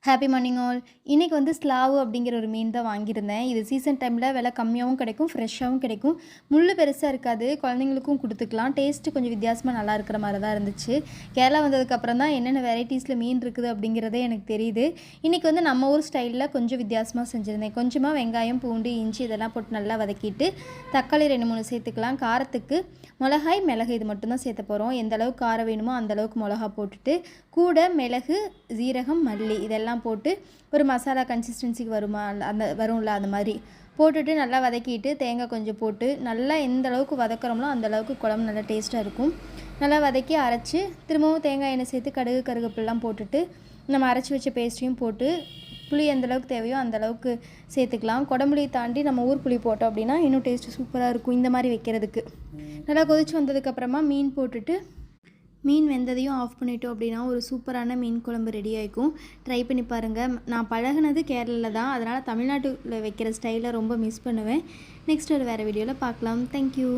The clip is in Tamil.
Happy morning all. இன்றைக்கி வந்து ஸ்லாவு அப்படிங்கிற ஒரு மீன் தான் வாங்கியிருந்தேன். இது சீசன் டைமில் விலை கம்மியாகவும் கிடைக்கும், ஃப்ரெஷ்ஷாகவும் கிடைக்கும். முள் பெருசாக இருக்காது, குழந்தைங்களுக்கும் கொடுத்துக்கலாம். டேஸ்ட்டு கொஞ்சம் வித்தியாசமாக நல்லா இருக்கிற மாதிரி தான் இருந்துச்சு. கேரளா வந்ததுக்கப்புறம் தான் என்னென்ன வெரைட்டிஸில் மீன் இருக்குது அப்படிங்கிறதே எனக்கு தெரியுது. இன்றைக்கி வந்து நம்ம ஊர் ஸ்டைலில் கொஞ்சம் வித்தியாசமாக செஞ்சுருந்தேன். கொஞ்சமாக வெங்காயம், பூண்டு, இஞ்சி இதெல்லாம் போட்டு நல்லா வதக்கிட்டு தக்காளி 2-3 சேர்த்துக்கலாம். காரத்துக்கு மிளகாய், மிளகு இது மட்டும்தான் சேர்த்த போகிறோம். எந்த அளவுக்கு காரம் வேணுமோ அந்தளவுக்கு மிளகா போட்டுட்டு கூட மிளகு, ஜீரகம், மல்லி இதெல்லாம் போட்டு ஒரு மசாலா கன்சிஸ்டன்சிக்கு வரும்ல அந்த மாதிரி போட்டுட்டு நல்லா வதக்கிட்டு தேங்காய் கொஞ்சம் போட்டு நல்லா எந்த அளவுக்கு வதக்குறோமோ அந்த அளவுக்கு குழம்பு நல்லா டேஸ்ட்டாக இருக்கும். நல்லா வதக்கி அரைச்சி திரும்பவும் தேங்காய் எண்ணெய் சேர்த்து கடுகு கருவேப்பிலாம் போட்டுட்டு நம்ம அரைச்சி வச்ச பேஸ்ட்டையும் போட்டு புளி எந்த அளவுக்கு தேவையோ அந்த அளவுக்கு சேர்த்துக்கலாம். குடம்புளி தாண்டி நம்ம ஊர் புளி போட்டோம் அப்படின்னா இன்னும் டேஸ்ட்டு சூப்பராக இருக்கும் இந்த மாதிரி வைக்கிறதுக்கு. நல்லா கொதிச்சு வந்ததுக்கப்புறமா மீன் போட்டுட்டு மீன் வெந்ததையும் ஆஃப் பண்ணிட்டோம் அப்படின்னா ஒரு சூப்பரான மீன் குழம்பு ரெடி ஆகிக்கும். ட்ரை பண்ணி பாருங்கள். நான் பழகினது கேரளாவில் தான், அதனால் தமிழ்நாட்டில் வைக்கிற ஸ்டைலை ரொம்ப மிஸ் பண்ணுவேன். நெக்ஸ்ட் ஒரு வேறு வீடியோவில் பார்க்கலாம். தேங்க்யூ.